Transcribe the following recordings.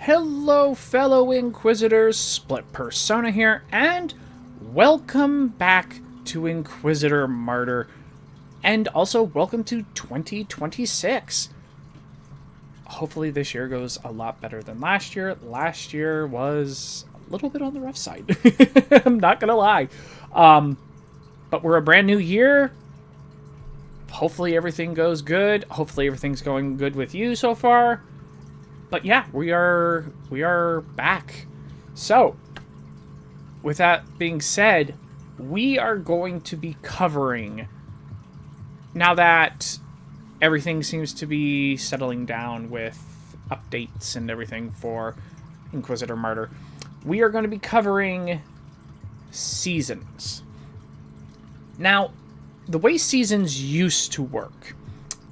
Hello, fellow Inquisitors, Split Persona here, and welcome back to Inquisitor Martyr, and also welcome to 2026. Hopefully this year goes a lot better than last year. Last year was a little bit on the rough side. I'm not gonna lie. But we're a brand new year. Hopefully everything goes good. Hopefully everything's going good with you so far. But yeah, we are back. So, with that being said, we are going to be covering, now that everything seems to be settling down with updates and everything for Inquisitor Martyr, we are going to be covering seasons. Now, the way seasons used to work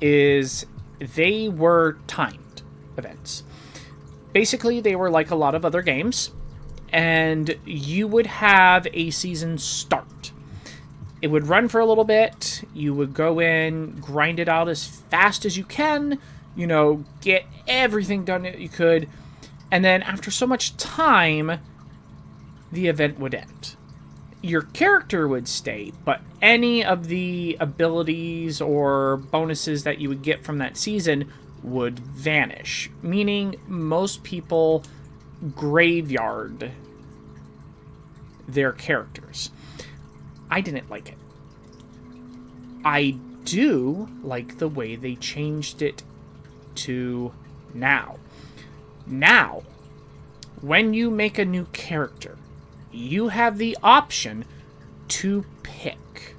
is they were timed events. Basically, they were like a lot of other games, and you would have a season start. It would run for a little bit, you would go in, grind it out as fast as you can, get everything done that you could, and then after so much time, the event would end. Your character would stay, but any of the abilities or bonuses that you would get from that season would vanish, meaning most people graveyard their characters. I didn't like it. I do like the way they changed it to now. Now, when you make a new character, you have the option to pick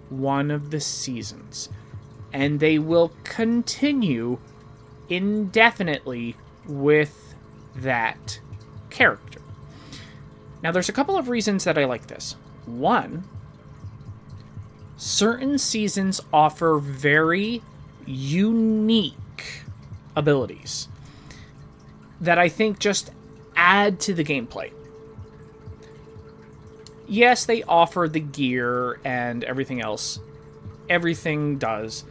one of the seasons, and they will continue indefinitely with that character. Now, there's a couple of reasons that I like this. One, certain seasons offer very unique abilities that I think just add to the gameplay. Yes, they offer the gear and everything else. Everything does.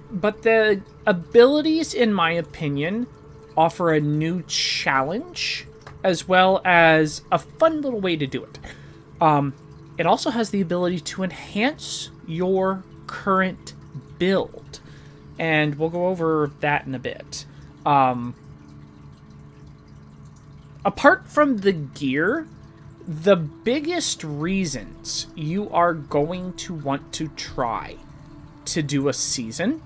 But the abilities, in my opinion, offer a new challenge as well as a fun little way to do it. It also has the ability to enhance your current build, and we'll go over that in a bit. Apart from the gear, the biggest reasons you are going to want to try to do a season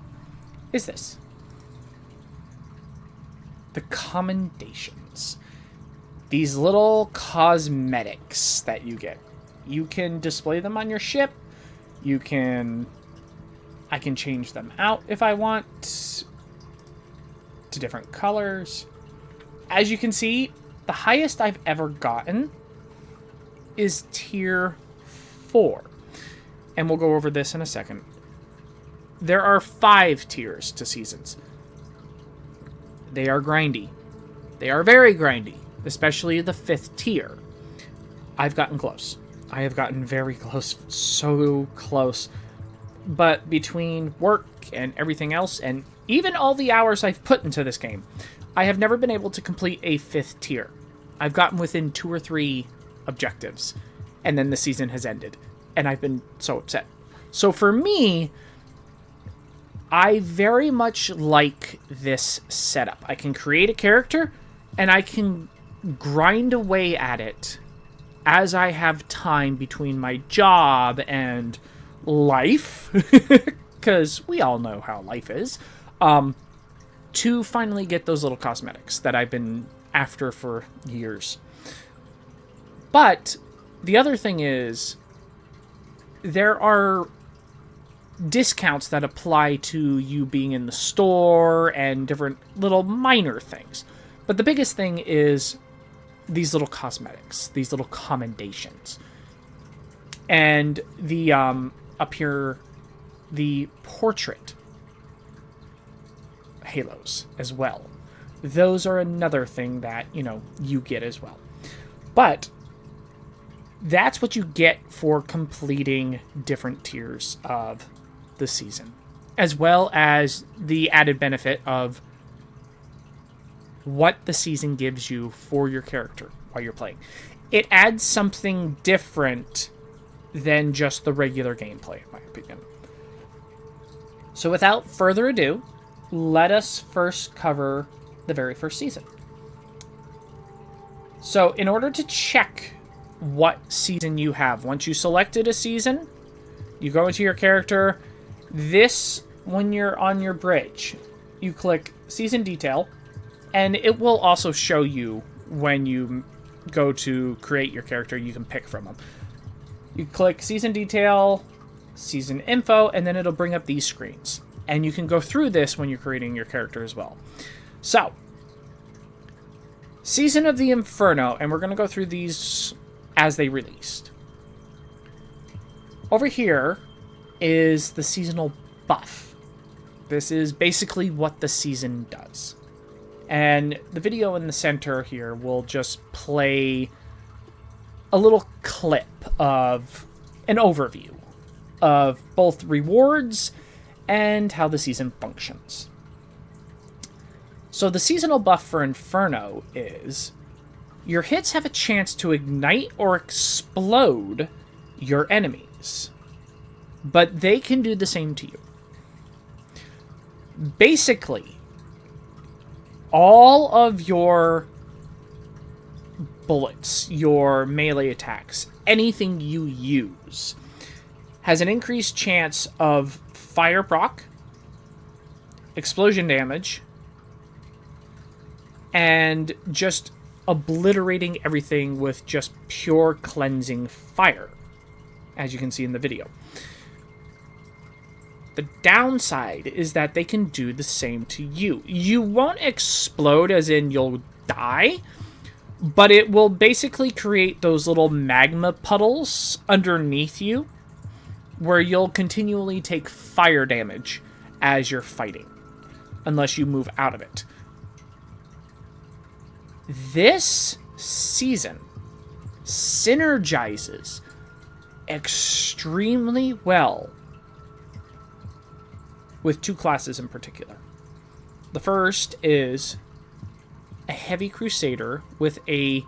is this: the commendations. These little cosmetics that you get. You can display them on your ship. I can change them out if I want to different colors. As you can see, the highest I've ever gotten is tier 4. And we'll go over this in a second. There are 5 tiers to seasons. They are grindy. They are very grindy, especially the 5th tier. I've gotten close. I have gotten very close, so close. But between work and everything else, and even all the hours I've put into this game, I have never been able to complete a 5th tier. I've gotten within 2 or 3 objectives, and then the season has ended, and I've been so upset. So for me, I very much like this setup. I can create a character, and I can grind away at it as I have time between my job and life, because we all know how life is, to finally get those little cosmetics that I've been after for years. But the other thing is, there are discounts that apply to you being in the store and different little minor things. But the biggest thing is these little cosmetics, these little commendations. And the, up here, the portrait halos as well. Those are another thing that, you get as well. But that's what you get for completing different tiers of the season, as well as the added benefit of what the season gives you for your character while you're playing. It adds something different than just the regular gameplay, in my opinion. So without further ado, let us first cover the very first season. So in order to check what season you have, once you selected a season, you go into your character. This, when you're on your bridge, you click Season Detail, and it will also show you when you go to create your character, you can pick from them. You click Season Detail, Season Info, and then it'll bring up these screens. And you can go through this when you're creating your character as well. So, Season of the Inferno, and we're going to go through these as they released. Over here is the seasonal buff. This is basically what the season does. And the video in the center here will just play a little clip of an overview of both rewards and how the season functions. So the seasonal buff for Inferno is your hits have a chance to ignite or explode your enemies, but they can do the same to you. Basically, all of your bullets, your melee attacks, anything you use has an increased chance of fire proc, explosion damage, and just obliterating everything with just pure cleansing fire, as you can see in the video. The downside is that they can do the same to you. You won't explode as in you'll die, but it will basically create those little magma puddles underneath you where you'll continually take fire damage as you're fighting, unless you move out of it. This season synergizes extremely well with two classes in particular. The first is a heavy crusader with a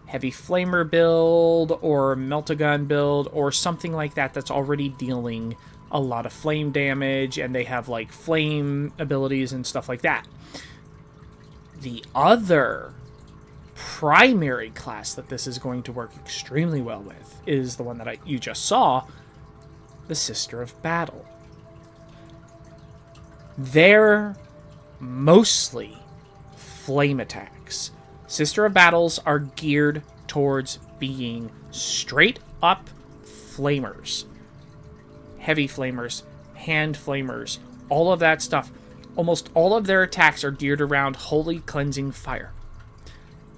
heavy flamer build or melt-a-gun build or something like that that's already dealing a lot of flame damage, and they have like flame abilities and stuff like that. The other primary class that this is going to work extremely well with is the one that you just saw, the Sister of Battle. They're mostly flame attacks. Sister of Battles are geared towards being straight up flamers. Heavy flamers, hand flamers, all of that stuff. Almost all of their attacks are geared around holy cleansing fire.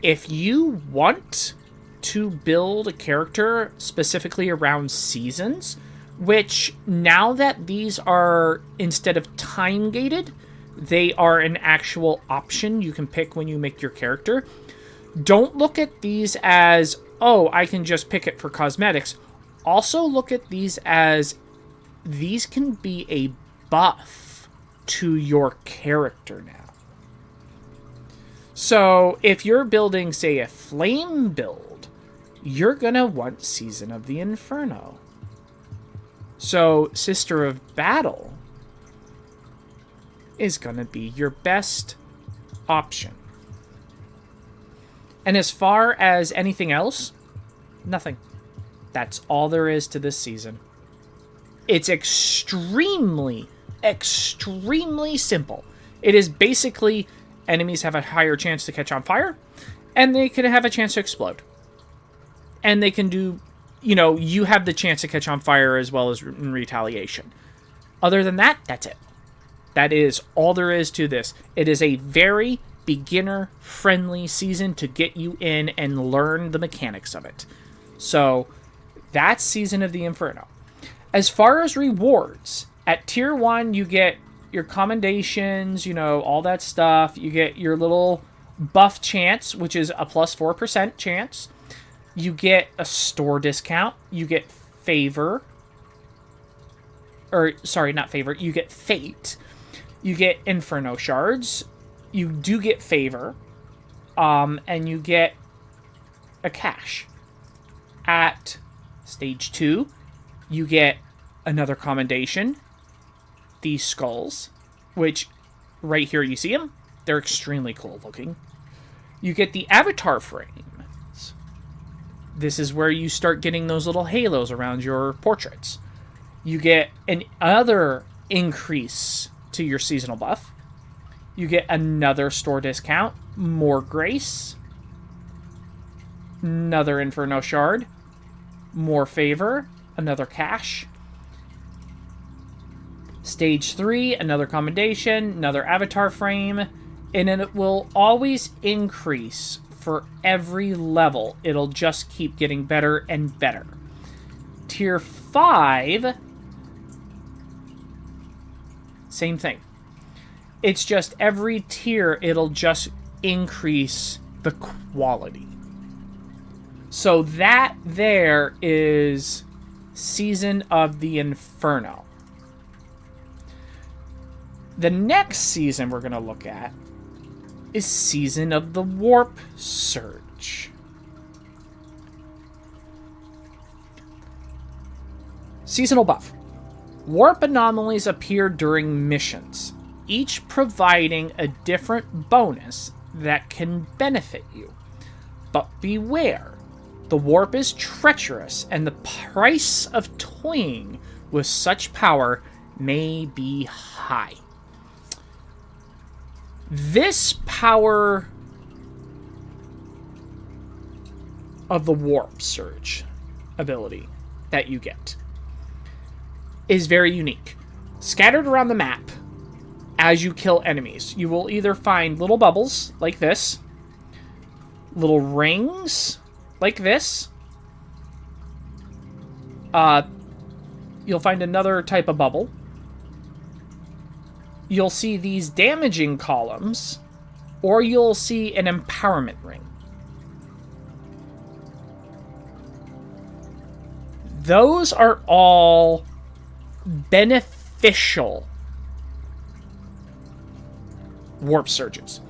If you want to build a character specifically around seasons, which now that these are, instead of time gated, they are an actual option you can pick when you make your character. Don't look at these as, oh, I can just pick it for cosmetics. Also look at these as, these can be a buff to your character now. So if you're building, say, a flame build, you're going to want Season of the Inferno. So Sister of Battle is going to be your best option. And as far as anything else, nothing. That's all there is to this season. It's extremely, extremely simple. It is basically enemies have a higher chance to catch on fire, and they can have a chance to explode. And they can do, you have the chance to catch on fire as well as in retaliation. Other than that, that's it. That is all there is to this. It is a very beginner-friendly season to get you in and learn the mechanics of it. So, that's Season of the Inferno. As far as rewards, at Tier 1, you get your commendations, all that stuff. You get your little buff chance, which is a plus 4% chance. You get a store discount. You get favor. You get fate. You get Inferno shards. You do get favor. and you get a cache. At stage 2, you get another commendation, these skulls, which right here you see them. They're extremely cool looking. You get the avatar frames. This is where you start getting those little halos around your portraits. You get another increase to your seasonal buff. You get another store discount, more grace, another Inferno shard, more favor, another cache. Stage 3, another commendation, another avatar frame, and then it will always increase for every level. It'll just keep getting better and better. Tier 5, same thing. It's just every tier, it'll just increase the quality. So that there is Season of the Inferno. The next season we're going to look at is Season of the Warp Surge. Seasonal buff. Warp anomalies appear during missions, each providing a different bonus that can benefit you. But beware, the warp is treacherous, and the price of toying with such power may be high. This power of the Warp Surge ability that you get is very unique. Scattered around the map, as you kill enemies, you will either find little bubbles like this, little rings like this. You'll find another type of bubble. You'll see these damaging columns, or you'll see an empowerment ring. Those are all beneficial warp surges.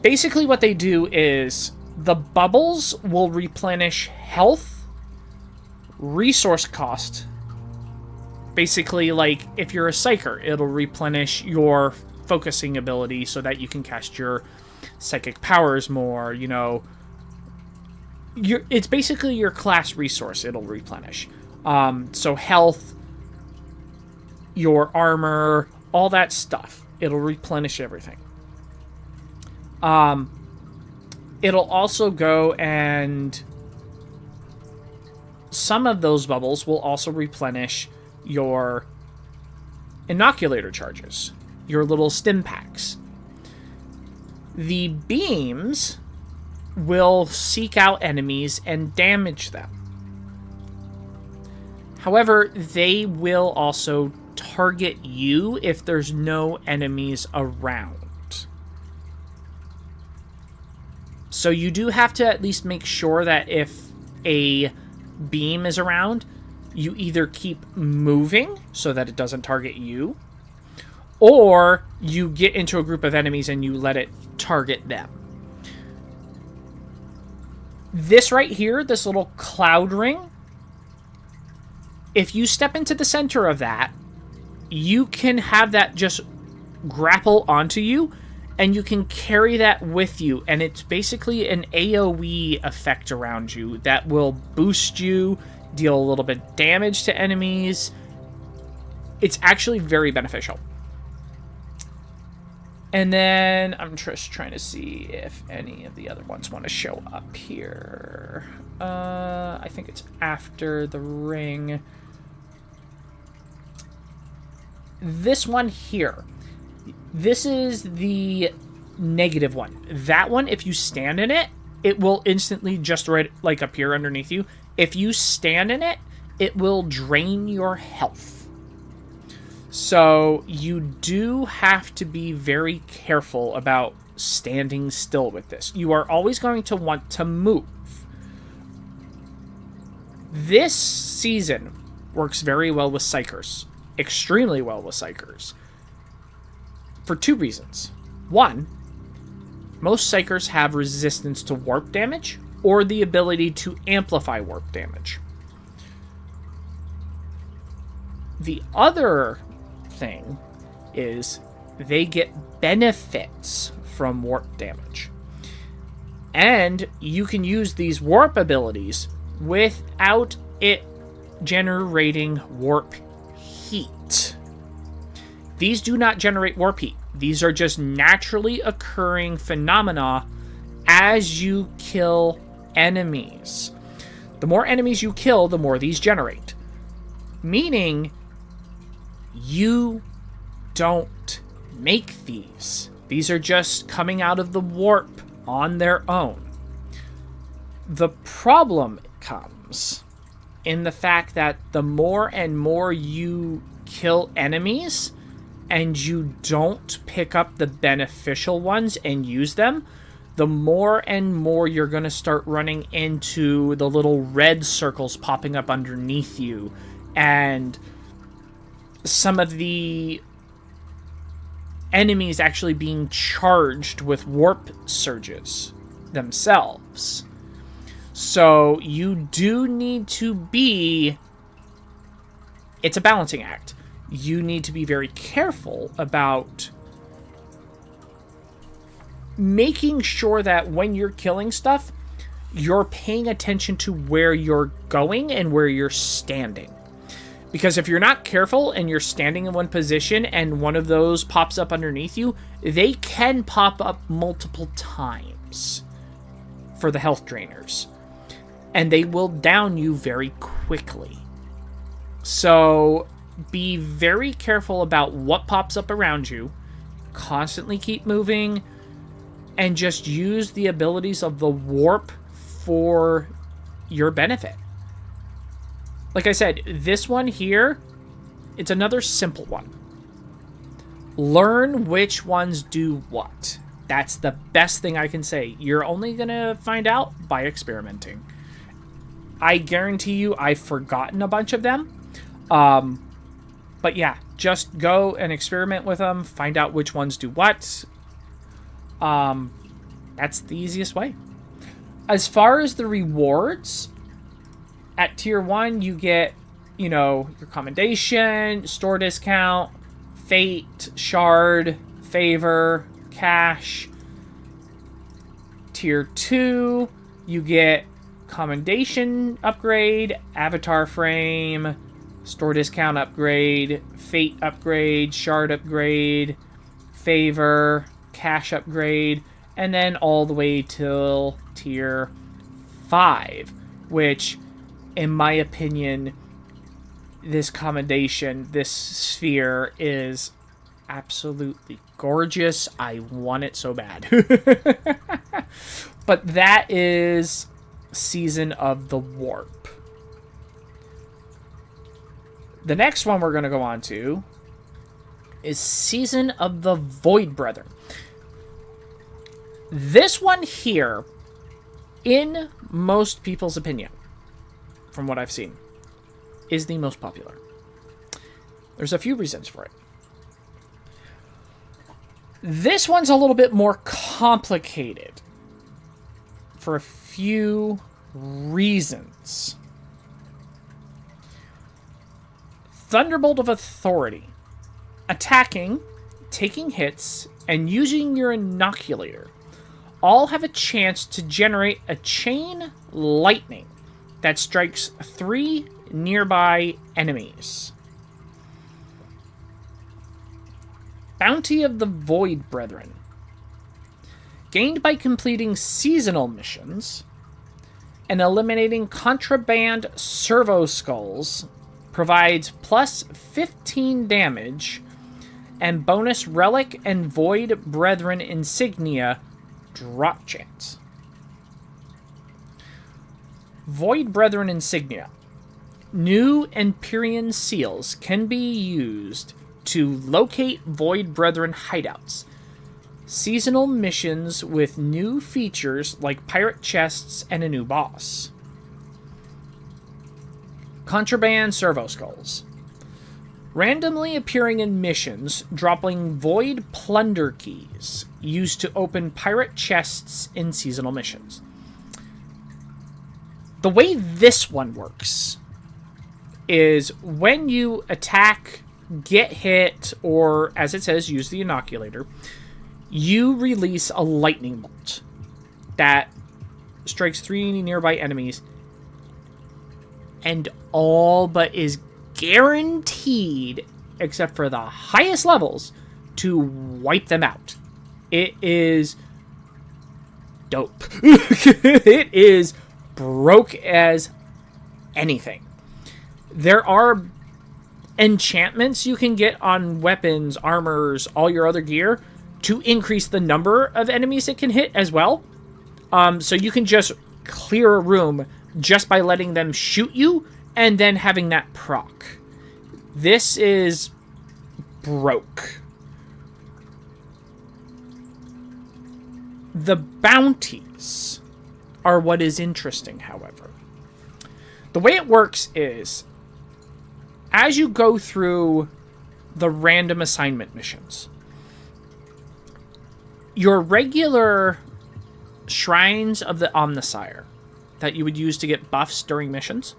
Basically what they do is the bubbles will replenish health, resource cost. Basically, like, if you're a psyker, it'll replenish your focusing ability so that you can cast your psychic powers more, you know. It's basically your class resource it'll replenish. So health, your armor, all that stuff. It'll replenish everything. It'll also go and some of those bubbles will also replenish your inoculator charges, your little stim packs. The beams will seek out enemies and damage them. However, they will also target you if there's no enemies around. So you do have to at least make sure that if a beam is around, you either keep moving so that it doesn't target you, or you get into a group of enemies and you let it target them. This right here, this little cloud ring, if you step into the center of that, you can have that just grapple onto you, and you can carry that with you, and it's basically an AoE effect around you that will boost you, deal a little bit of damage to enemies. It's actually very beneficial. And then I'm just trying to see if any of the other ones want to show up here. I think it's after the ring. This one here. This is the negative one. That one, if you stand in it, it will instantly just right like appear underneath you. If you stand in it, it will drain your health. So you do have to be very careful about standing still with this. You are always going to want to move. This season works very well with Psychers. Extremely well with Psychers. For two reasons. One, Most Psykers have resistance to warp damage or the ability to amplify warp damage. The other thing is they get benefits from warp damage. And you can use these warp abilities without it generating warp heat. These do not generate warp heat. These are just naturally occurring phenomena as you kill enemies. The more enemies you kill, the more these generate. Meaning, you don't make these. These are just coming out of the warp on their own. The problem comes in the fact that the more and more you kill enemies and you don't pick up the beneficial ones and use them, the more and more you're going to start running into the little red circles popping up underneath you, and some of the enemies actually being charged with warp surges themselves. So you do need to be... It's a balancing act. You need to be very careful about making sure that when you're killing stuff, you're paying attention to where you're going and where you're standing. Because if you're not careful and you're standing in one position and one of those pops up underneath you, they can pop up multiple times for the health drainers. And they will down you very quickly. So be very careful about what pops up around you. Constantly keep moving. And just use the abilities of the warp for your benefit. Like I said, this one here, it's another simple one. Learn which ones do what. That's the best thing I can say. You're only going to find out by experimenting. I guarantee you I've forgotten a bunch of them. But yeah, just go and experiment with them. Find out which ones do what. That's the easiest way. As far as the rewards... At tier 1, you get, your commendation, store discount, fate, shard, favor, cash. Tier 2, you get commendation upgrade, avatar frame, store discount upgrade, fate upgrade, shard upgrade, favor, cash upgrade, and then all the way till tier 5, which... in my opinion, this commendation, this sphere is absolutely gorgeous. I want it so bad. But that is Season of the Warp. The next one we're going to go on to is Season of the Void Brethren. This one here, in most people's opinion, from what I've seen, is the most popular. There's a few reasons for it. This one's a little bit more complicated for a few reasons. Thunderbolt of Authority. Attacking, taking hits, and using your inoculator all have a chance to generate a chain lightning that strikes 3 nearby enemies. Bounty of the Void Brethren. Gained by completing seasonal missions and eliminating contraband servo skulls, provides plus 15 damage and bonus relic and Void Brethren insignia drop chance. Void Brethren insignia. New Empyrean seals can be used to locate Void Brethren hideouts. Seasonal missions with new features like pirate chests and a new boss. Contraband servo skulls. Randomly appearing in missions, dropping void plunder keys used to open pirate chests in seasonal missions. The way this one works is when you attack, get hit, or as it says, use the inoculator, you release a lightning bolt that strikes 3 nearby enemies and all but is guaranteed, except for the highest levels, to wipe them out. It is dope. It is broke as anything. There are enchantments you can get on weapons, armors, all your other gear to increase the number of enemies it can hit as well. So you can just clear a room just by letting them shoot you and then having that proc. This is broke. The bounties are what is interesting, however. The way it works is, as you go through the random assignment missions, your regular shrines of the Omnissiah that you would use to get buffs during missions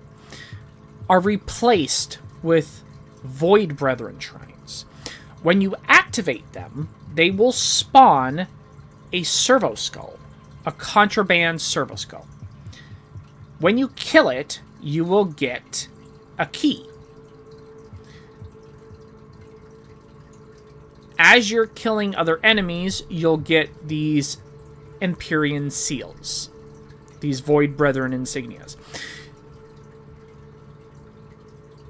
are replaced with Void Brethren shrines. When you activate them, they will spawn a servo skull, a contraband servo skull. When you kill it, you will get a key. As you're killing other enemies, you'll get these Empyrean seals, these Void Brethren insignias.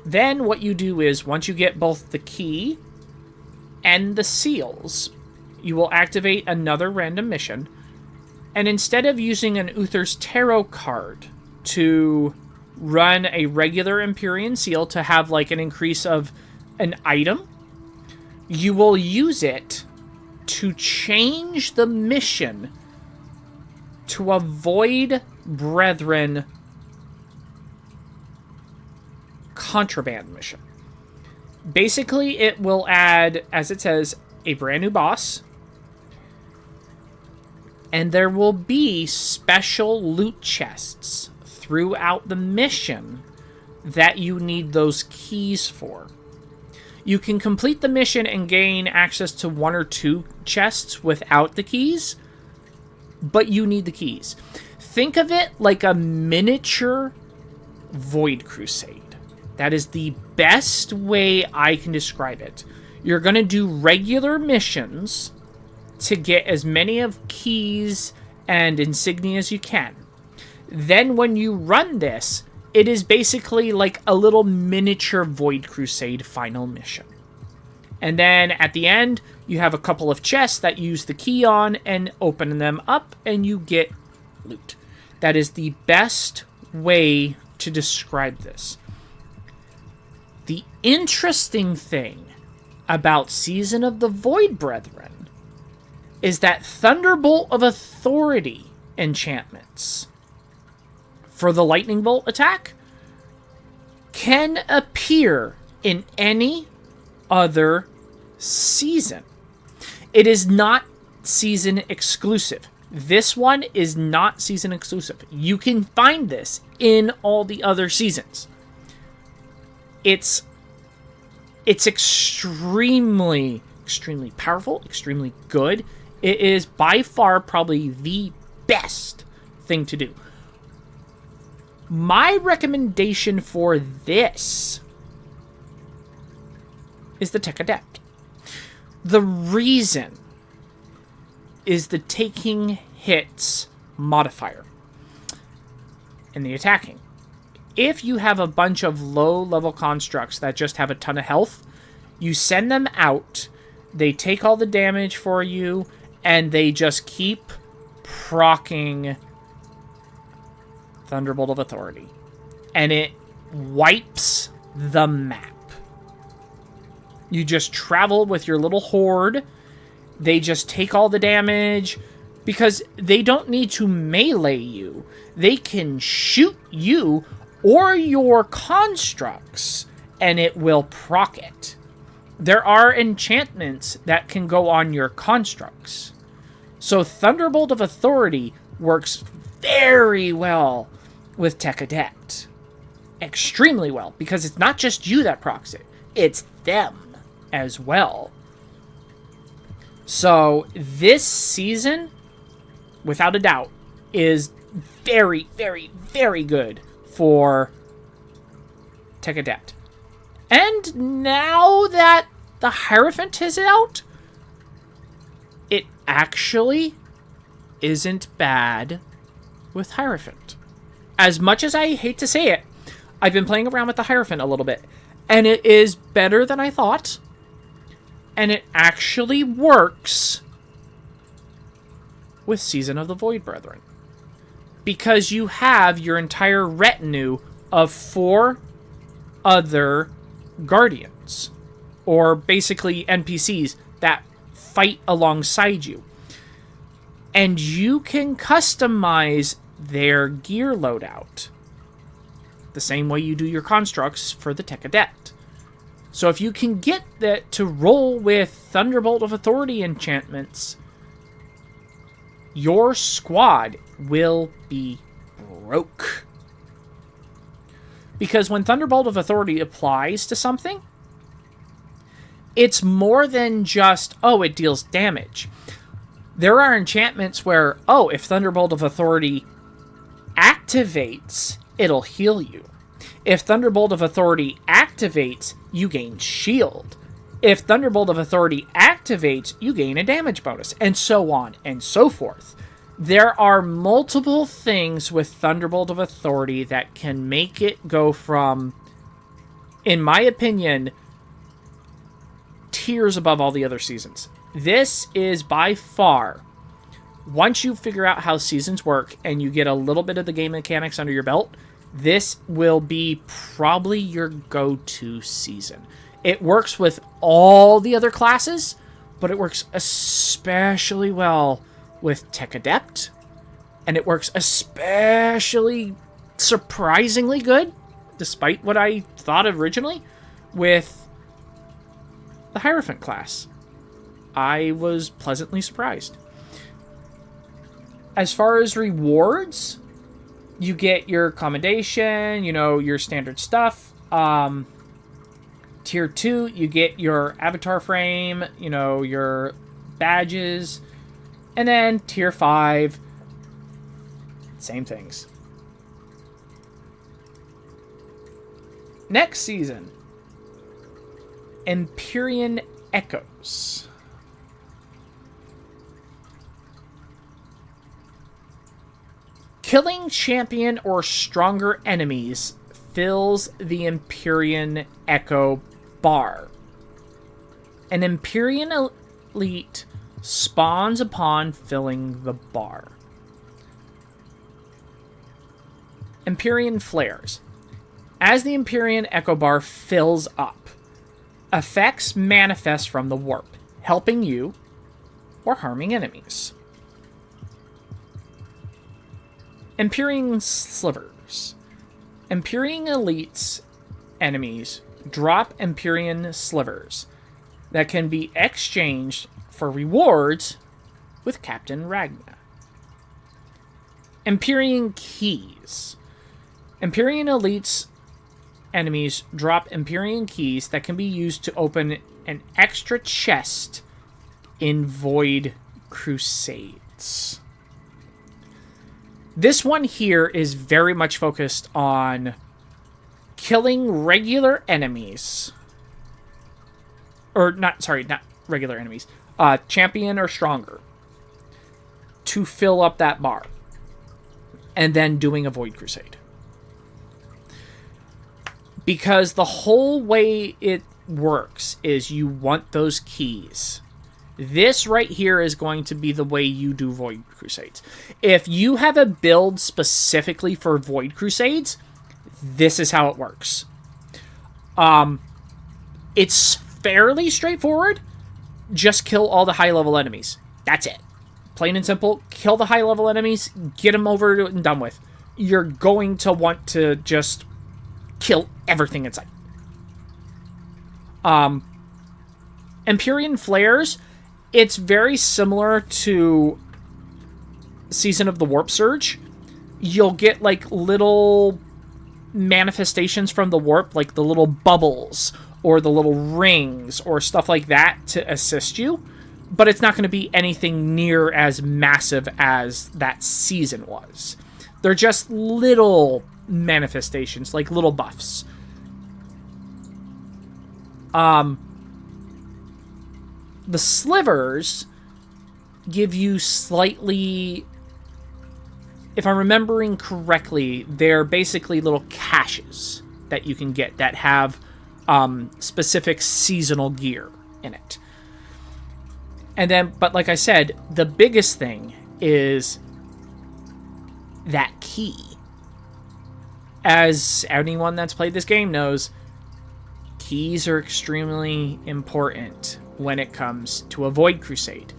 Then what you do is, once you get both the key and the seals, you will activate another random mission, and instead of using an Uther's Tarot card to run a regular Empyrean seal to have like an increase of an item, you will use it to change the mission to a Void Brethren contraband mission. Basically, it will add, as it says, a brand new boss, and there will be special loot chests throughout the mission that you need those keys for. You can complete the mission and gain access to 1 or 2 chests without the keys, but you need the keys. Think of it like a miniature Void Crusade. That is the best way I can describe it. You're going to do regular missions to get as many of keys and insignia as you can. Then when you run this, it is basically like a little miniature Void Crusade final mission. And then at the end, you have a couple of chests that you use the key on and open them up and you get loot. That is the best way to describe this. The interesting thing about Season of the Void Brethren is that Thunderbolt of Authority enchantments for the Lightning Bolt attack can appear in any other season. It is not season exclusive. This one is not season exclusive. You can find this in all the other seasons. It's extremely powerful, extremely good. It is by far probably the best thing to do. My recommendation for this is the Tech Adept. The reason is the taking hits modifier and the attacking. If you have a bunch of low-level constructs that just have a ton of health, you send them out, they take all the damage for you, and they just keep proccing Thunderbolt of Authority. And it wipes the map. You just travel with your little horde. They just take all the damage because they don't need to melee you. They can shoot you or your constructs and it will proc it. There are enchantments that can go on your constructs. So Thunderbolt of Authority works very well with Tech Adept. Extremely well, because it's not just you that procs it, it's them as well. So this season, without a doubt, is very, very, very good for Tech Adept. And now that the Hierophant is out, it actually isn't bad with Hierophant. As much as I hate to say it, I've been playing around with the Hierophant a little bit, and it is better than I thought, and it actually works with Season of the Void Brethren. Because you have your entire retinue of 4 other Guardians, or basically NPCs that fight alongside you. And you can customize their gear loadout the same way you do your constructs for the Tech Adept. So if you can get that to roll with Thunderbolt of Authority enchantments, your squad will be broke. Because when Thunderbolt of Authority applies to something, it's more than just, oh, it deals damage. There are enchantments where, oh, if Thunderbolt of Authority activates, it'll heal you. If Thunderbolt of Authority activates, you gain shield. If Thunderbolt of Authority activates, you gain a damage bonus, and so on and so forth. There are multiple things with Thunderbolt of Authority that can make it go from, in my opinion, tiers above all the other seasons. This is by far, once you figure out how seasons work and you get a little bit of the game mechanics under your belt, this will be probably your go-to season. It works with all the other classes, but it works especially well with Tech Adept, and it works especially surprisingly good, despite what I thought originally, with the Hierophant class. I was pleasantly surprised. As far as rewards, you get your commendation, your standard stuff. Tier 2, you get your avatar frame, your badges. And then Tier 5, same things. Next season, Empyrean Echoes. Killing champion or stronger enemies fills the Empyrean Echo bar. An Empyrean elite spawns upon filling the bar. Empyrean Flares. As the Empyrean Echo bar fills up, effects manifest from the warp, helping you or harming enemies. Empyrean Slivers. Empyrean elites enemies drop Empyrean Slivers that can be exchanged for rewards with Captain Ragna. Empyrean Keys. Empyrean elites enemies drop Empyrean Keys that can be used to open an extra chest in Void Crusades. This one here is very much focused on killing regular enemies. Or not regular enemies. Champion or stronger. To fill up that bar. And then doing a Void Crusade. Because the whole way it works is you want those keys. This right here is going to be the way you do Void Crusades. If you have a build specifically for Void Crusades, this is how it works. It's fairly straightforward. Just kill all the high-level enemies. That's it. Plain and simple. Kill the high-level enemies. Get them over and done with. You're going to want to just kill everything in sight. Empyrean Flares, it's very similar to Season of the Warp Surge. You'll get, like, little manifestations from the warp, like the little bubbles or the little rings or stuff like that to assist you. But it's not going to be anything near as massive as that season was. They're just little manifestations, like little buffs. The slivers give you slightly... If I'm remembering correctly, they're basically little caches that you can get that have specific seasonal gear in it. And then, but like I said, the biggest thing is that key. As anyone that's played this game knows, keys are extremely important when it comes to a Void Crusade.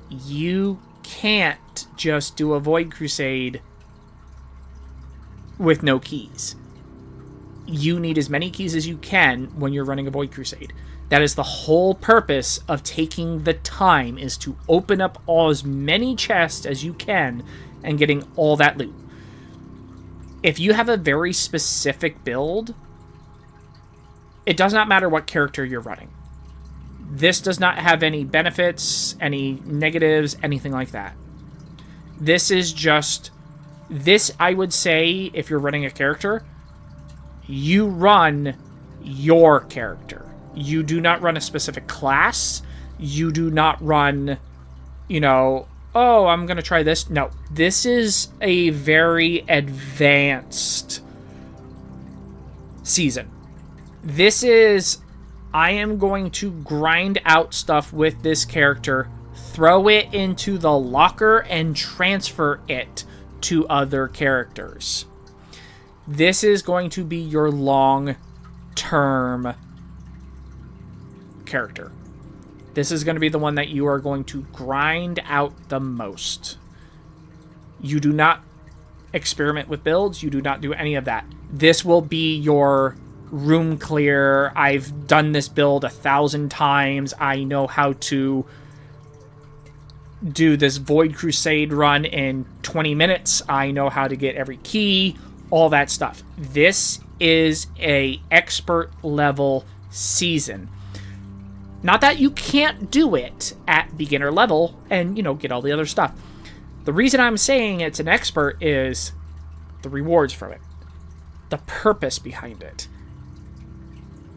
You can't just do a Void Crusade with no keys. You need as many keys as you can when you're running a Void Crusade. That is the whole purpose of taking the time, is to open up as many chests as you can and getting all that loot. If you have a very specific build, it does not matter what character you're running. This does not have any benefits, any negatives, anything like that. This is just... This, I would say, if you're running a character, you run your character. You do not run a specific class. You do not run, you know, oh, I'm going to try this. No, this is a very advanced season. This is... I am going to grind out stuff with this character, throw it into the locker, and transfer it to other characters. This is going to be your long-term character. This is going to be the one that you are going to grind out the most. You do not experiment with builds. You do not do any of that. This will be your room clear. I've done this build 1,000 times. I know how to do this Void Crusade run in 20 minutes. I know how to get every key, all that stuff. This is a expert level season. Not that you can't do it at beginner level and, you know, get all the other stuff. The reason I'm saying it's an expert is the rewards from it. The purpose behind it.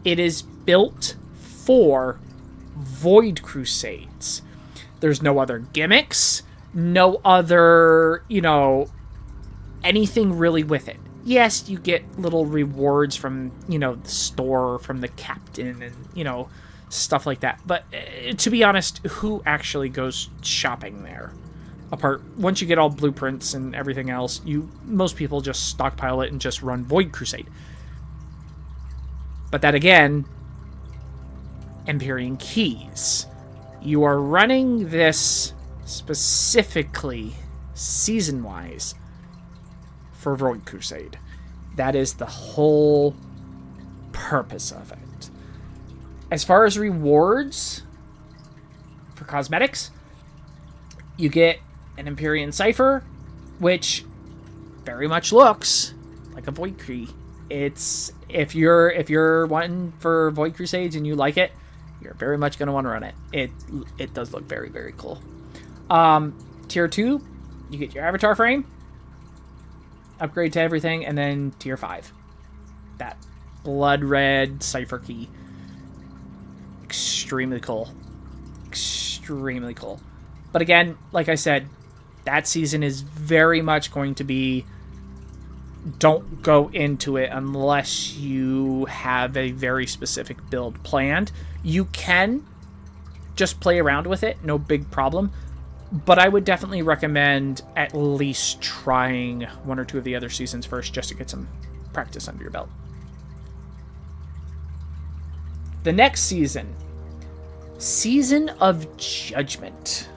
It is built for Void Crusades. There's no other gimmicks, no other, you know, anything really with it. Yes, you get little rewards from, you know, the store, from the captain, and, you know, stuff like that. But to be honest, who actually goes shopping there? Apart, once you get all blueprints and everything else, most people just stockpile it and just run Void Crusade. But that again, Empyrean Keys. You are running this specifically, season-wise, for Void Crusade. That is the whole purpose of it. As far as rewards for cosmetics, you get an Empyrean Cipher, which very much looks like a Void Cree. It's if you're wanting for Void Crusades and you like it, you're very much going to want to run it. It does look very, very cool. Tier 2, you get your avatar frame, upgrade to everything, and then Tier 5, that blood red cipher key. Extremely cool. Extremely cool. But again, like I said, that season is very much going to be, don't go into it unless you have a very specific build planned. You can just play around with it, no big problem. But I would definitely recommend at least trying one or two of the other seasons first, just to get some practice under your belt. The next season, Season of Judgment.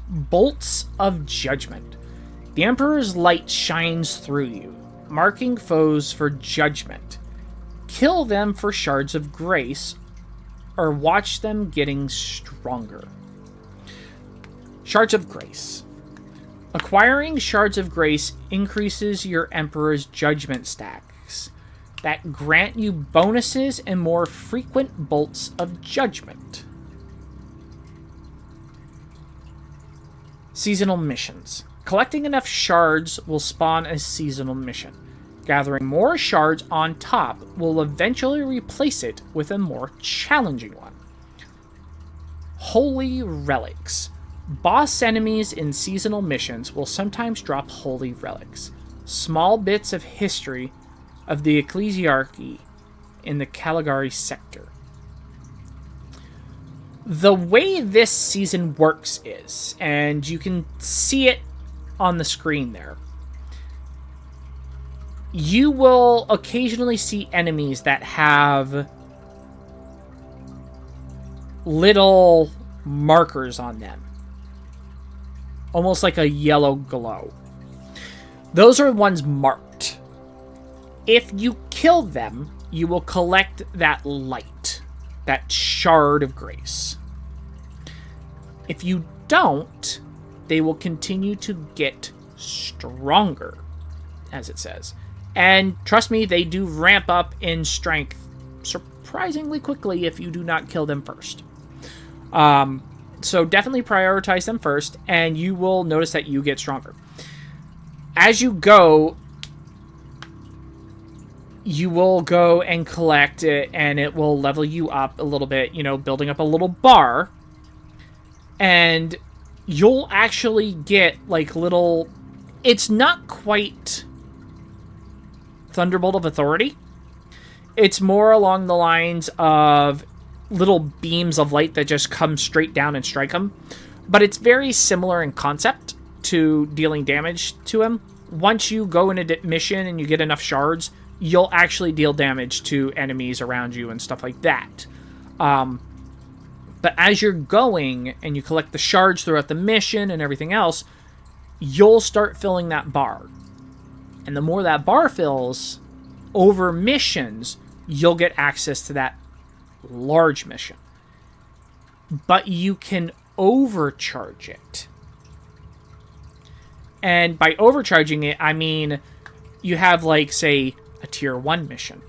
Bolts of Judgment. The Emperor's light shines through you. marking foes for judgment. Kill them for shards of grace, or watch them getting stronger. Shards of Grace. Acquiring Shards of Grace increases your Emperor's judgment stacks that grant you bonuses and more frequent bolts of judgment. Seasonal missions. Collecting enough shards will spawn a seasonal mission. Gathering more shards on top will eventually replace it with a more challenging one. Holy Relics. Boss enemies in seasonal missions will sometimes drop holy relics, small bits of history of the ecclesiarchy in the Caligari sector. The way this season works is, and you can see it on the screen there, you will occasionally see enemies that have little markers on them, almost like a yellow glow. Those are ones marked. If you kill them, you will collect that light, that shard of grace. If you don't, they will continue to get stronger, as it says. And trust me, they do ramp up in strength surprisingly quickly if you do not kill them first. So definitely prioritize them first, and you will notice that you get stronger. As you go, you will go and collect it, and it will level you up a little bit, building up a little bar. And you'll actually get, little... It's not quite Thunderbolt of Authority. It's more along the lines of little beams of light that just come straight down and strike him. But it's very similar in concept to dealing damage to him. Once you go in a mission and you get enough shards, you'll actually deal damage to enemies around you and stuff like that. But as you're going and you collect the shards throughout the mission and everything else, you'll start filling that bar. And the more that bar fills, over missions, you'll get access to that large mission. But you can overcharge it. And by overcharging it, I mean you have, say, a tier 1 mission.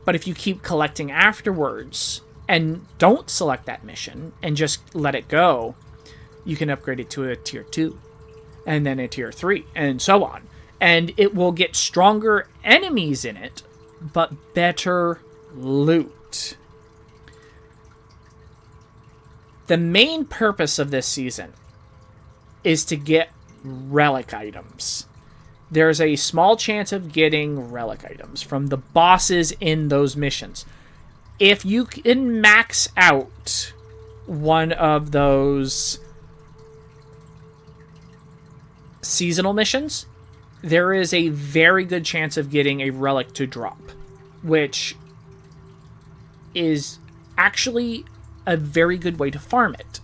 But if you keep collecting afterwards and don't select that mission and just let it go, you can upgrade it to a tier 2 and then a tier 3 and so on. And it will get stronger enemies in it, but better loot. The main purpose of this season is to get relic items. There's a small chance of getting relic items from the bosses in those missions. If you can max out one of those seasonal missions, there is a very good chance of getting a relic to drop, which is actually a very good way to farm it.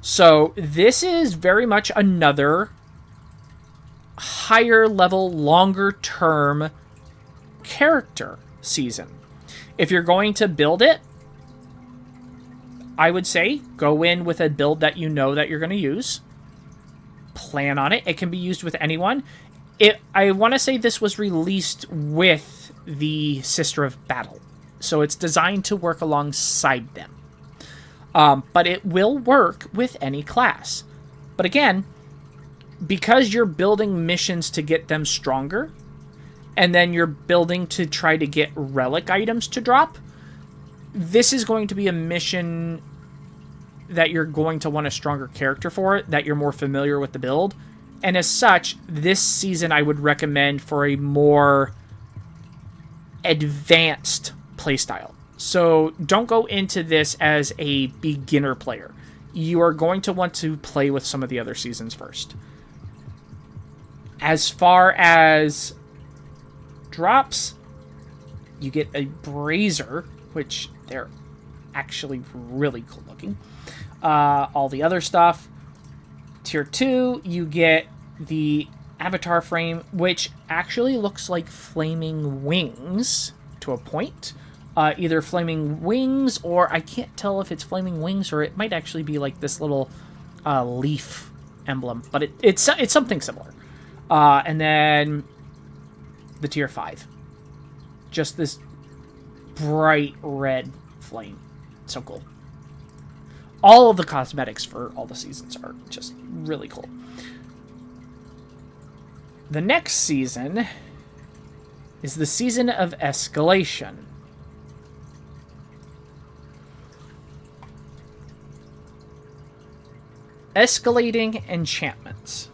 So this is very much another higher level, longer term character season. If you're going to build it, I would say go in with a build that you know that you're going to use. Plan on it. It can be used with anyone. I want to say this was released with the Sister of Battle, so it's designed to work alongside them. But it will work with any class. But again, because you're building missions to get them stronger, and then you're building to try to get relic items to drop, this is going to be a mission that you're going to want a stronger character for, that you're more familiar with the build. And as such, this season I would recommend for a more advanced playstyle. So don't go into this as a beginner player. You are going to want to play with some of the other seasons first. As far as drops, you get a brazier, which they're actually really cool looking. All the other stuff. Tier 2, you get the avatar frame, which actually looks like flaming wings to a point. Either flaming wings, or I can't tell if it's flaming wings, or it might actually be like this little leaf emblem, but it's something similar. And then the tier 5. Just this bright red flame. So cool. All of the cosmetics for all the seasons are just really cool. The next season is the season of escalation. Escalating enchantments.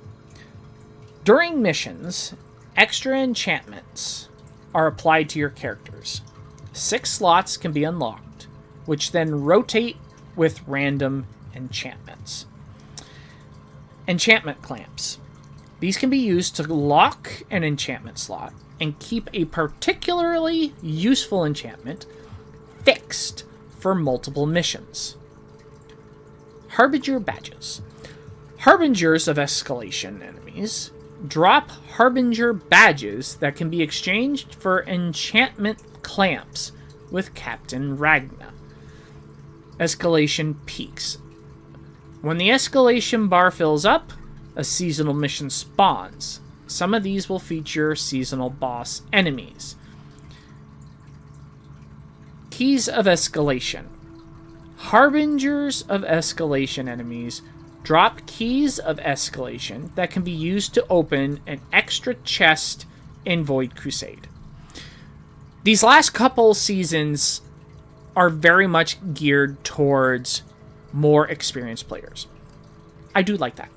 During missions, extra enchantments are applied to your characters. 6 slots can be unlocked, which then rotate with random enchantments. Enchantment clamps. These can be used to lock an enchantment slot and keep a particularly useful enchantment fixed for multiple missions. Harbinger badges. Harbingers of escalation enemies drop Harbinger badges that can be exchanged for enchantment clamps with Captain Ragna. Escalation peaks. When the escalation bar fills up, a seasonal mission spawns. Some of these will feature seasonal boss enemies. Keys of escalation. Harbingers of escalation enemies drop keys of escalation that can be used to open an extra chest in Void Crusade. These last couple seasons are very much geared towards more experienced players. I do like that.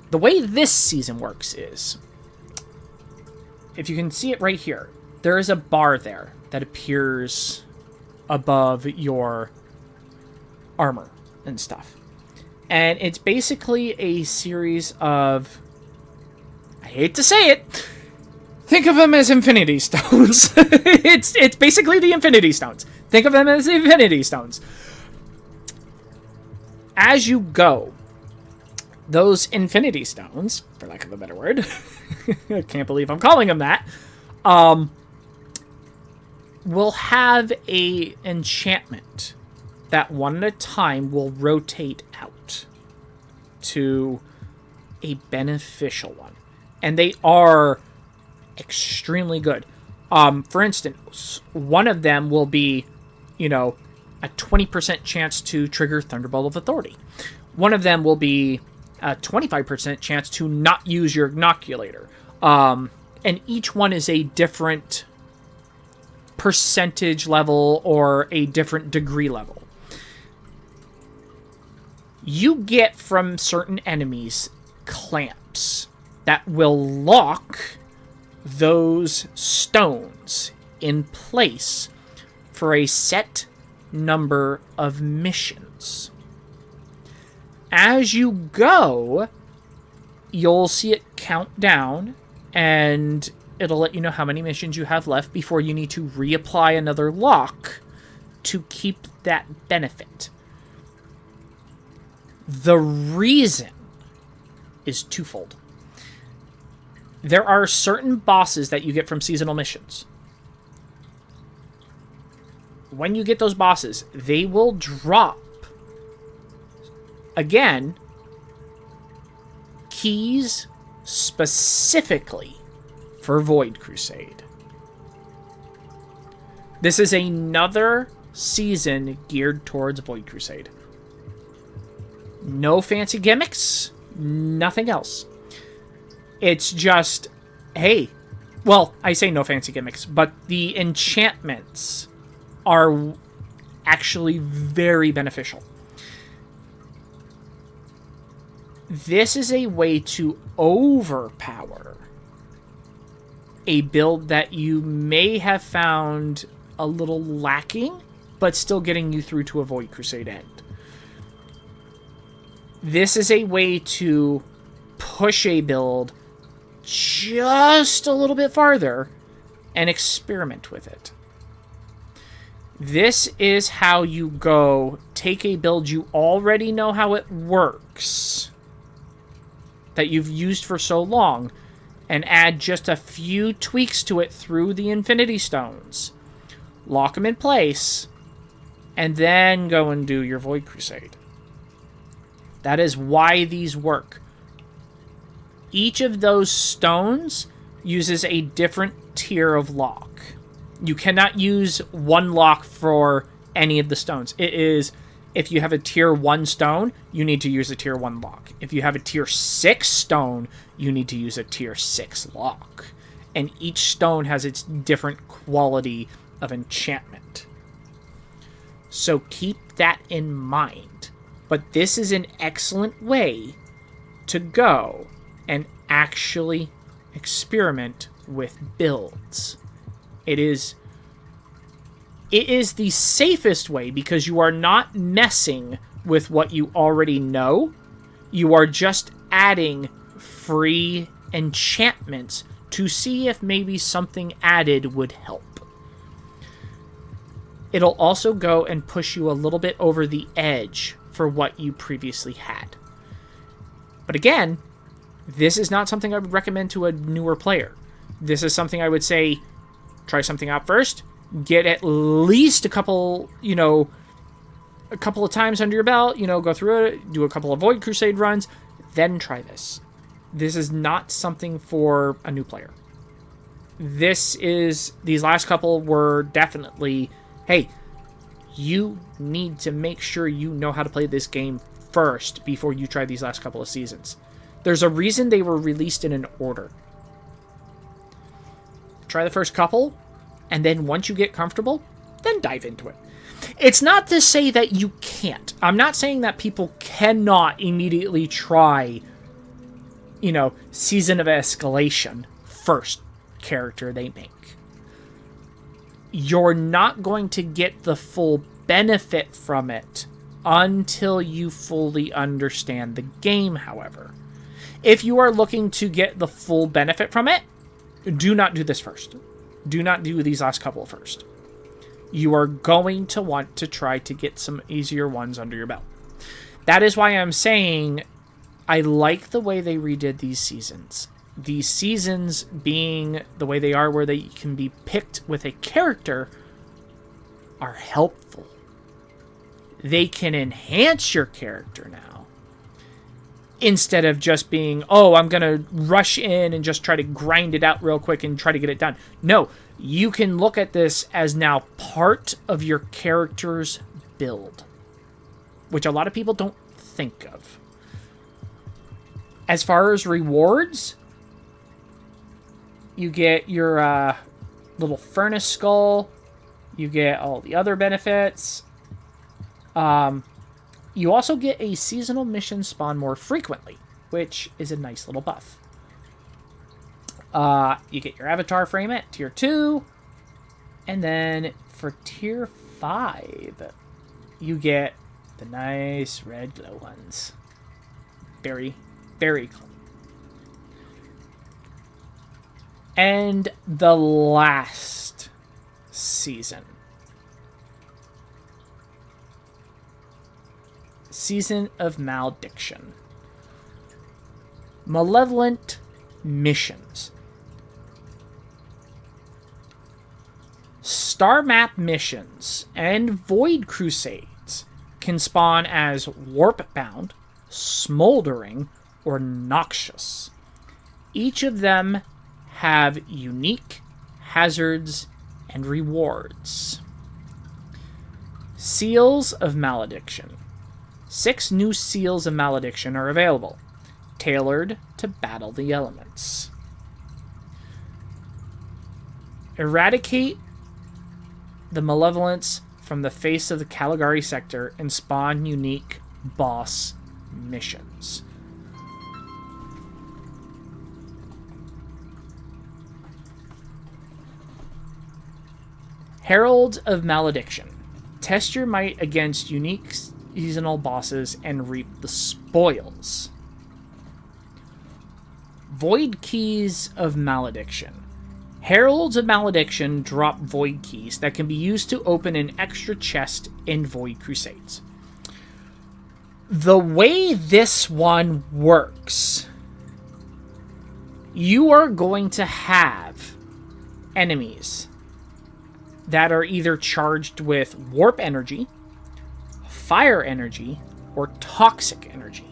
The way this season works is, if you can see it right here, there is a bar there that appears above your armor and stuff. And it's basically a series of, I hate to say it, think of them as Infinity Stones. It's basically the Infinity Stones. Think of them as the Infinity Stones. As you go, those Infinity Stones, for lack of a better word, I can't believe I'm calling them that, will have a enchantment that one at a time will rotate out to a beneficial one. And they are extremely good. For instance, one of them will be, a 20% chance to trigger Thunderbolt of Authority. One of them will be a 25% chance to not use your Inoculator. And each one is a different percentage level or a different degree level. You get from certain enemies clamps that will lock those stones in place for a set number of missions. As you go, you'll see it count down, and it'll let you know how many missions you have left before you need to reapply another lock to keep that benefit. The reason is twofold. There are certain bosses that you get from seasonal missions. When you get those bosses, they will drop, again, keys specifically for Void Crusade. This is another season geared towards Void Crusade. No fancy gimmicks, nothing else. It's just, hey, well, I say no fancy gimmicks, but the enchantments are actually very beneficial. This is a way to overpower a build that you may have found a little lacking, but still getting you through to a Void Crusade end. This is a way to push a build just a little bit farther and experiment with it. This is how you go take a build you already know how it works that you've used for so long and add just a few tweaks to it through the Infinity Stones. Lock them in place, and then go and do your Void Crusade. That is why these work. Each of those stones uses a different tier of lock. You cannot use one lock for any of the stones. It is, if you have a tier 1 stone, you need to use a tier 1 lock. If you have a tier 6 stone, you need to use a tier 6 lock. And each stone has its different quality of enchantment. So keep that in mind. But this is an excellent way to go and actually experiment with builds. It is the safest way because you are not messing with what you already know. You are just adding free enchantments to see if maybe something added would help. It'll also go and push you a little bit over the edge for what you previously had. But again, this is not something I would recommend to a newer player. This is something I would say, try something out first, get at least a couple of times under your belt, go through it, do a couple of Void Crusade runs, then try this. This is not something for a new player. These last couple were definitely, hey, you need to make sure you know how to play this game first before you try these last couple of seasons. There's a reason they were released in an order. Try the first couple, and then once you get comfortable, then dive into it. It's not to say that you can't. I'm not saying that people cannot immediately try, Season of Escalation first character they make. You're not going to get the full benefit from it until you fully understand the game, however. If you are looking to get the full benefit from it, do not do this first. Do not do these last couple first. You are going to want to try to get some easier ones under your belt. That is why I'm saying I like the way they redid these seasons. These seasons being the way they are, where they can be picked with a character, are helpful. They can enhance your character now. Instead of just being, I'm going to rush in and just try to grind it out real quick and try to get it done. No, you can look at this as now part of your character's build, which a lot of people don't think of. As far as rewards, you get your little furnace skull. You get all the other benefits. You also get a seasonal mission spawn more frequently, which is a nice little buff. You get your avatar frame at tier 2. And then for tier 5, you get the nice red glow ones. Very, very clean. And the last season. Season of Malediction. Malevolent missions. Star map missions and Void Crusades can spawn as Warp-bound, Smoldering, or Noxious. Each of them have unique hazards and rewards. Seals of Malediction. 6 new Seals of Malediction are available, tailored to battle the elements. Eradicate the malevolence from the face of the Caligari sector and spawn unique boss missions. Herald of Malediction. Test your might against unique seasonal bosses and reap the spoils. Void Keys of Malediction. Heralds of Malediction drop Void Keys that can be used to open an extra chest in Void Crusades. The way this one works you are going to have enemies that are either charged with warp energy, fire energy, or toxic energy.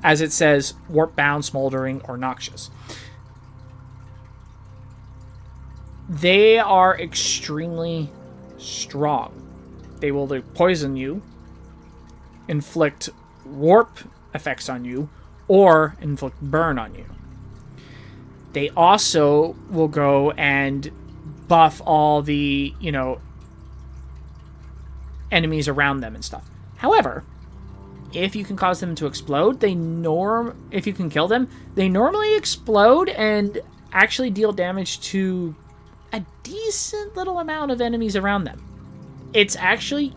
As it says, warp bound, smoldering, or noxious. They are extremely strong. They will poison you, inflict warp effects on you, or inflict burn on you. They also will go and buff all the, enemies around them and stuff. However, if you can cause them to explode, if you can kill them, they normally explode and actually deal damage to a decent little amount of enemies around them. It's actually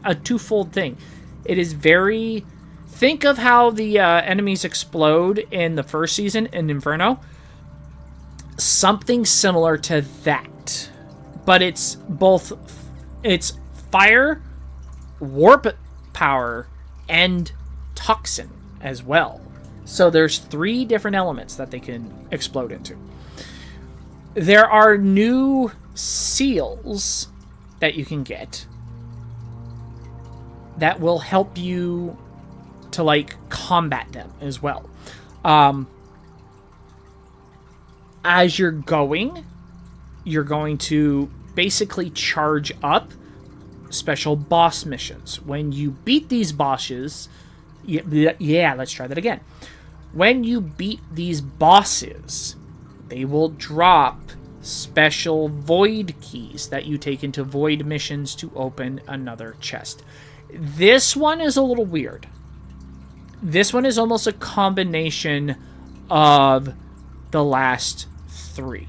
a twofold thing. It is very... Think of how the enemies explode in the first season in Inferno. Something similar to that. But it's both... It's fire, warp power, and toxin as well. So there's 3 different elements that they can explode into. There are new seals that you can get that will help you to combat them as well. As you're going to basically charge up special boss missions. When you beat these bosses, let's try that again. When you beat these bosses, they will drop special void keys that you take into void missions to open another chest. This one is a little weird. This one is almost a combination of the last 3.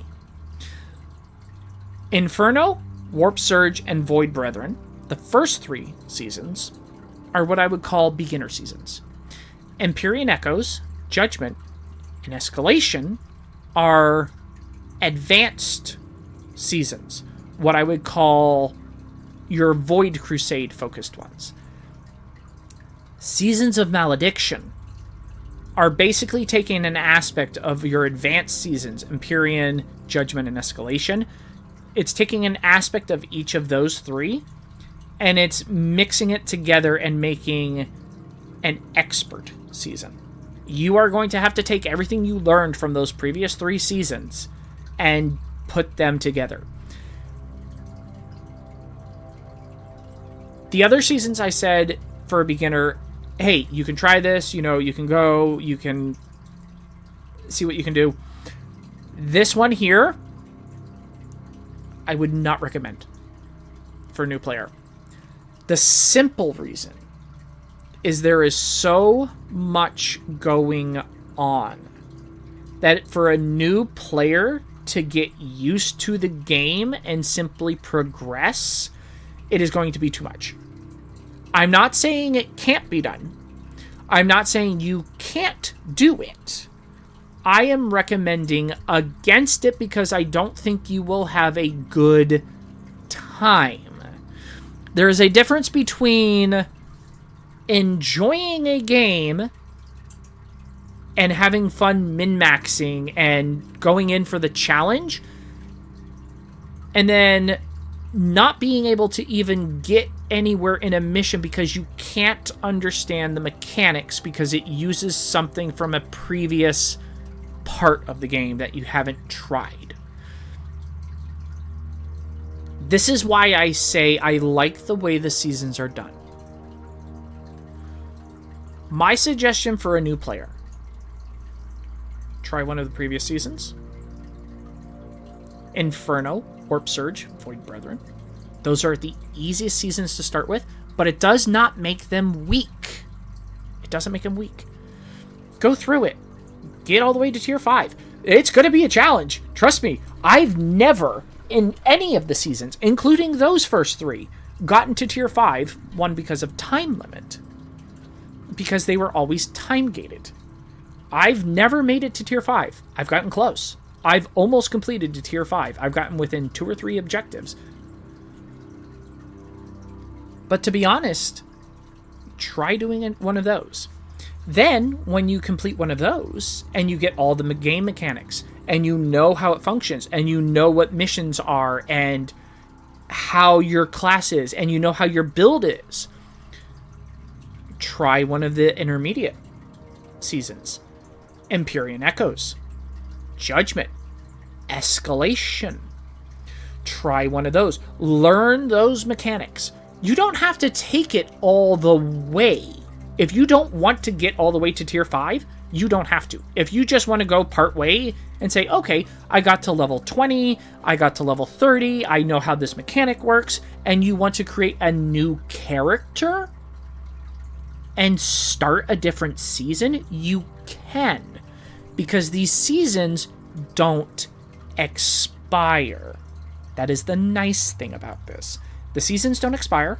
Inferno, Warp Surge, and Void Brethren, the first 3 seasons, are what I would call beginner seasons. Empyrean Echoes, Judgment, and Escalation are advanced seasons, what I would call your Void Crusade focused ones. Seasons of Malediction are basically taking an aspect of your advanced seasons, Empyrean, Judgment, and Escalation. It's taking an aspect of each of those 3, and it's mixing it together and making an expert season. You are going to have to take everything you learned from those previous 3 seasons and put them together. The other seasons I said for a beginner, hey, you can try this, you can go, you can see what you can do. This one here, I would not recommend for a new player. The simple reason is there is so much going on that for a new player to get used to the game and simply progress, it is going to be too much. I'm not saying it can't be done. I'm not saying you can't do it. I am recommending against it because I don't think you will have a good time. There is a difference between enjoying a game and having fun min-maxing and going in for the challenge, and then not being able to even get anywhere in a mission because you can't understand the mechanics because it uses something from a previous part of the game that you haven't tried. This is why I say I like the way the seasons are done. My suggestion for a new player: try one of the previous seasons. Inferno, Warp Surge, Void Brethren. Those are the easiest seasons to start with, but it does not make them weak. It doesn't make them weak. Go through it. Get all the way to tier 5. It's going to be a challenge. Trust me. I've never, in any of the seasons, including those first 3, gotten to tier 5, one because of time limit. Because they were always time gated. I've never made it to tier 5. I've gotten close. I've almost completed to tier 5. I've gotten within 2 or 3 objectives. But to be honest, try doing one of those. Then, when you complete one of those, and you get all the game mechanics, and you know how it functions, and you know what missions are, and how your class is, and you know how your build is, try one of the intermediate seasons. Empyrean Echoes, Judgment, Escalation. Try one of those. Learn those mechanics. You don't have to take it all the way. If you don't want to get all the way to tier 5, you don't have to. If you just want to go part way and say, okay, I got to level 20, I got to level 30, I know how this mechanic works, and you want to create a new character and start a different season, you can. Because these seasons don't expire. That is the nice thing about this. The seasons don't expire.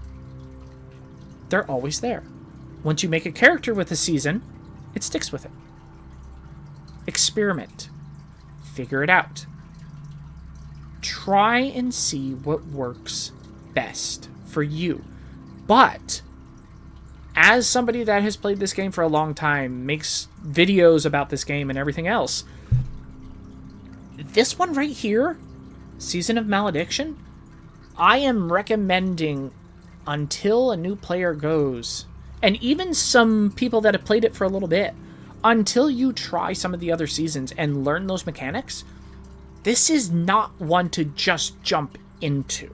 They're always there. Once you make a character with a season, it sticks with it. Experiment. Figure it out. Try and see what works best for you. But as somebody that has played this game for a long time, makes videos about this game and everything else, this one right here, Season of Malediction, I am recommending until a new player goes, and even some people that have played it for a little bit, until you try some of the other seasons and learn those mechanics, this is not one to just jump into.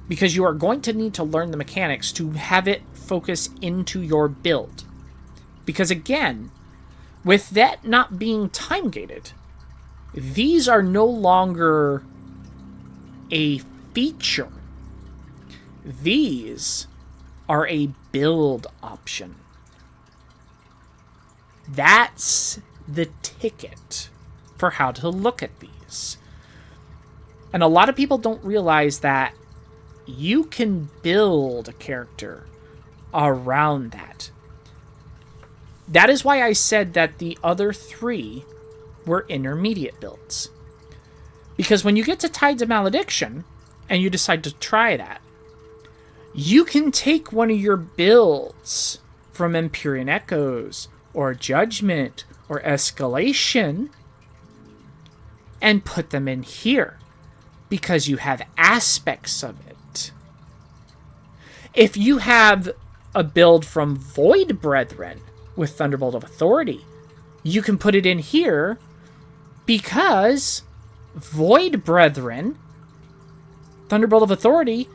Because you are going to need to learn the mechanics to have it focus into your build. Because again, with that not being time-gated, these are no longer a feature. These are a build option. That's the ticket for how to look at these. And a lot of people don't realize that you can build a character around that. That is why I said that the other 3 were intermediate builds. Because when you get to Tides of Malediction, and you decide to try that, you can take one of your builds from Empyrean Echoes, or Judgment, or Escalation, and put them in here, because you have aspects of it. If you have a build from Void Brethren with Thunderbolt of Authority, you can put it in here, because Void Brethren, Thunderbolt of Authority,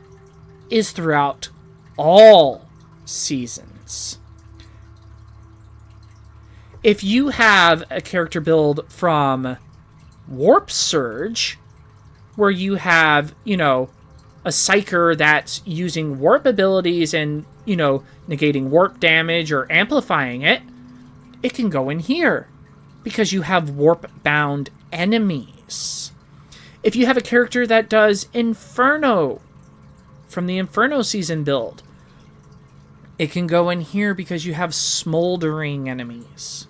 is throughout all seasons. If you have a character build from Warp Surge, where you have, a Psyker that's using warp abilities and, negating warp damage or amplifying it, it can go in here, because you have warp-bound enemies. If you have a character that does Inferno from the Inferno season build, it can go in here because you have smoldering enemies.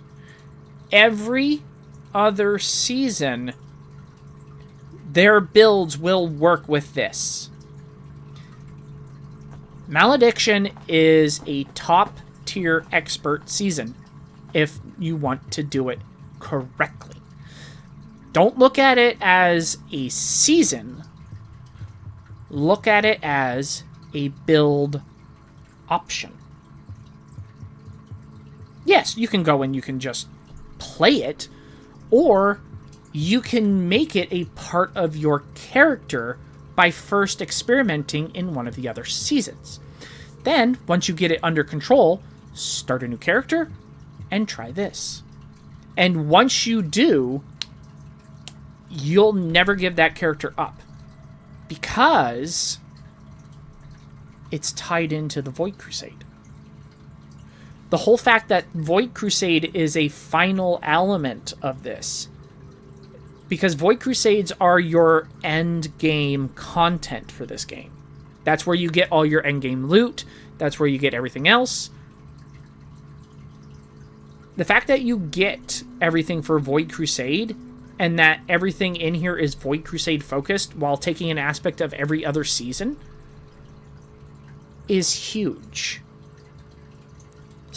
Every other season, their builds will work with this. Malediction is a top tier expert season if you want to do it correctly. Don't look at it as a season. Look at it as a build option. Yes, you can go and you can just play it, or you can make it a part of your character by first experimenting in one of the other seasons. Then, once you get it under control, start a new character and try this. And once you do, you'll never give that character up, because it's tied into the Void Crusade. The whole fact that Void Crusade is a final element of this, because Void Crusades are your end game content for this game. That's where you get all your end game loot. That's where you get everything else. The fact that you get everything for Void Crusade, and that everything in here is Void Crusade focused while taking an aspect of every other season, is huge.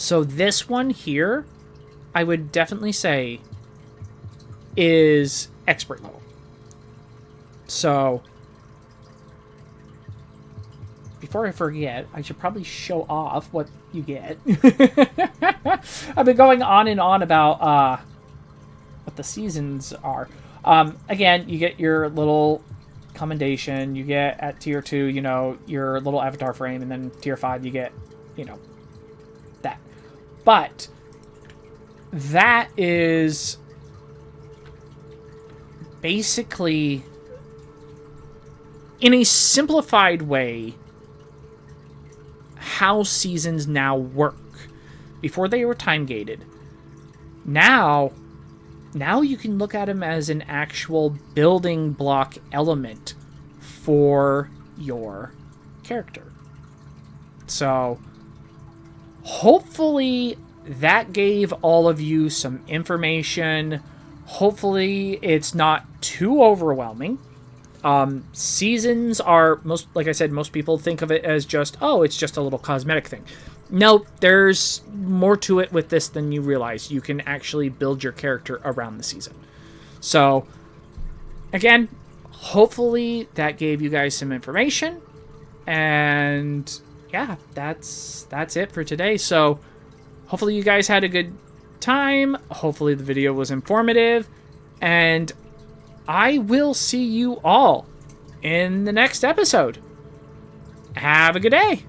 So this one here, I would definitely say, is expert level. So, before I forget, I should probably show off what you get. I've been going on and on about what the seasons are. Again, you get your little commendation. You get at tier 2, you know, your little avatar frame, and then tier 5, you get, you know, that. But that is basically, in a simplified way, how seasons now work. Before they were time gated. Now you can look at them as an actual building block element for your character. So hopefully that gave all of you some information. Hopefully it's not too overwhelming. Seasons are, like I said, most people think of it as just, oh, it's just a little cosmetic thing. No, there's more to it with this than you realize. You can actually build your character around the season. So, again, hopefully that gave you guys some information. And yeah, that's it for today. So, hopefully you guys had a good time. Hopefully the video was informative. And I will see you all in the next episode. Have a good day.